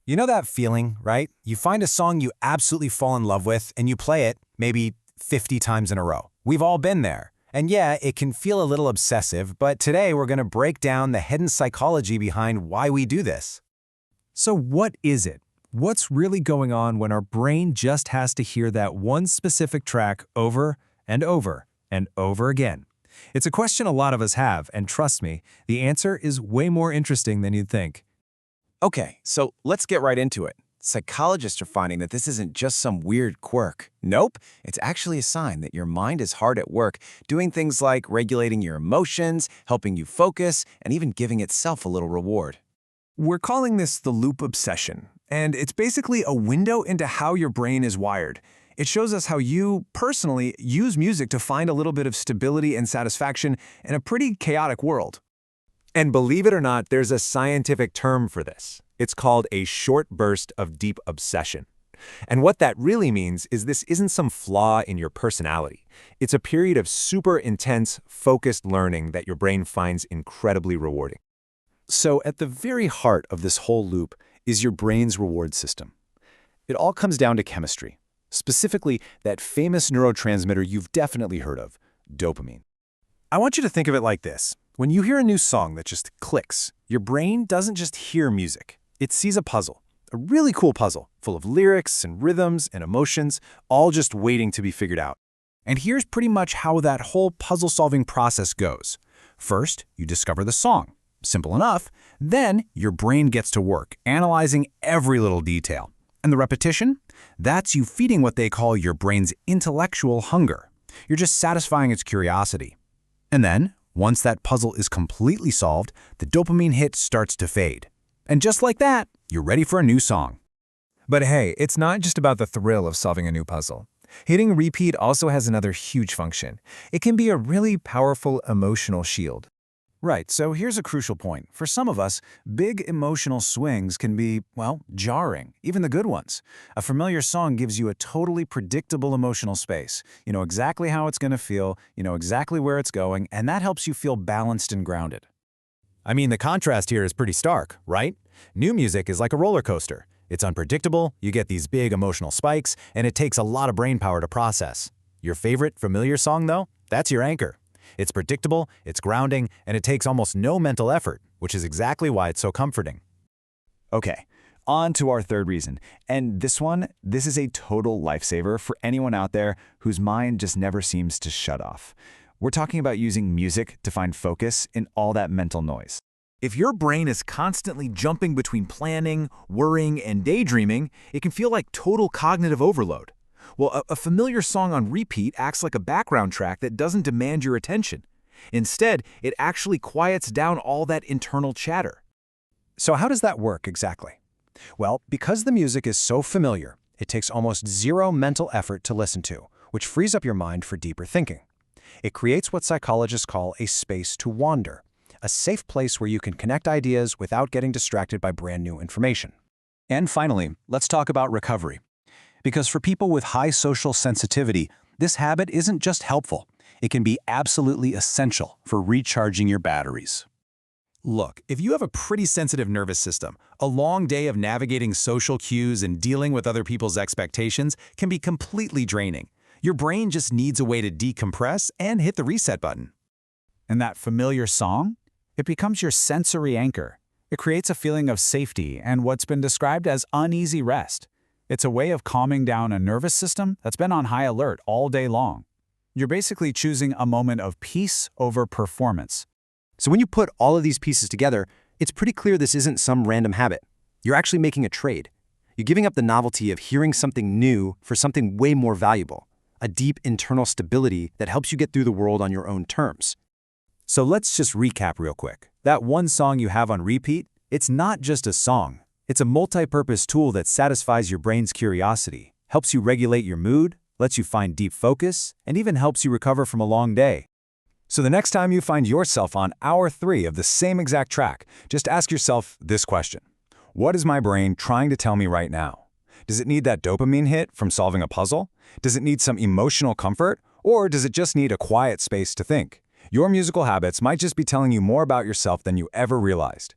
You know that feeling, right? You find a song you absolutely fall in love with and you play it maybe 50 times in a row. We've all been there. And yeah, it can feel a little obsessive, but today we're going to break down the hidden psychology behind why we do this. So what is it? What's really going on when our brain just has to hear that one specific track over and over and over again? It's a question a lot of us have, and trust me, the answer is way more interesting than you'd think. Okay, so let's get right into it. Psychologists are finding that this isn't just some weird quirk. Nope, it's actually a sign that your mind is hard at work, doing things like regulating your emotions, helping you focus, and even giving itself a little reward. We're calling this the loop obsession, and it's basically a window into how your brain is wired. It shows us how you, personally, use music to find a little bit of stability and satisfaction in a pretty chaotic world. And believe it or not, there's a scientific term for this. It's called a short burst of deep obsession. And what that really means is this isn't some flaw in your personality. It's a period of super intense, focused learning that your brain finds incredibly rewarding. So at the very heart of this whole loop is your brain's reward system. It all comes down to chemistry, specifically that famous neurotransmitter you've definitely heard of, dopamine. I want you to think of it like this. When you hear a new song that just clicks, your brain doesn't just hear music. It sees a puzzle, a really cool puzzle, full of lyrics and rhythms and emotions, all just waiting to be figured out. And here's pretty much how that whole puzzle-solving process goes. First, you discover the song. Simple enough. Then, your brain gets to work, analyzing every little detail. And the repetition? That's you feeding what they call your brain's intellectual hunger. You're just satisfying its curiosity. And then, once that puzzle is completely solved, the dopamine hit starts to fade. And just like that, you're ready for a new song. But hey, it's not just about the thrill of solving a new puzzle. Hitting repeat also has another huge function. It can be a really powerful emotional shield. Right, so here's a crucial point. For some of us, big emotional swings can be, well, jarring, even the good ones. A familiar song gives you a totally predictable emotional space. You know exactly how it's going to feel, you know exactly where it's going, and that helps you feel balanced and grounded. I mean, the contrast here is pretty stark, right? New music is like a roller coaster. It's unpredictable, you get these big emotional spikes, and it takes a lot of brain power to process. Your favorite familiar song, though? That's your anchor. It's predictable, it's grounding, and it takes almost no mental effort, which is exactly why it's so comforting. Okay, on to our third reason. And this is a total lifesaver for anyone out there whose mind just never seems to shut off. We're talking about using music to find focus in all that mental noise. If your brain is constantly jumping between planning, worrying, and daydreaming, it can feel like total cognitive overload. Well, a familiar song on repeat acts like a background track that doesn't demand your attention. Instead, it actually quiets down all that internal chatter. So how does that work exactly? Well, because the music is so familiar, it takes almost zero mental effort to listen to, which frees up your mind for deeper thinking. It creates what psychologists call a space to wander, a safe place where you can connect ideas without getting distracted by brand new information. And finally, let's talk about recovery. Because for people with high social sensitivity, this habit isn't just helpful, it can be absolutely essential for recharging your batteries. Look, if you have a pretty sensitive nervous system, a long day of navigating social cues and dealing with other people's expectations can be completely draining. Your brain just needs a way to decompress and hit the reset button. And that familiar song? It becomes your sensory anchor. It creates a feeling of safety and what's been described as uneasy rest. It's a way of calming down a nervous system that's been on high alert all day long. You're basically choosing a moment of peace over performance. So when you put all of these pieces together, it's pretty clear this isn't some random habit. You're actually making a trade. You're giving up the novelty of hearing something new for something way more valuable, a deep internal stability that helps you get through the world on your own terms. So let's just recap real quick. That one song you have on repeat, it's not just a song. It's a multi-purpose tool that satisfies your brain's curiosity, helps you regulate your mood, lets you find deep focus, and even helps you recover from a long day. So the next time you find yourself on hour 3 of the same exact track, just ask yourself this question. What is my brain trying to tell me right now? Does it need that dopamine hit from solving a puzzle? Does it need some emotional comfort? Or does it just need a quiet space to think? Your musical habits might just be telling you more about yourself than you ever realized.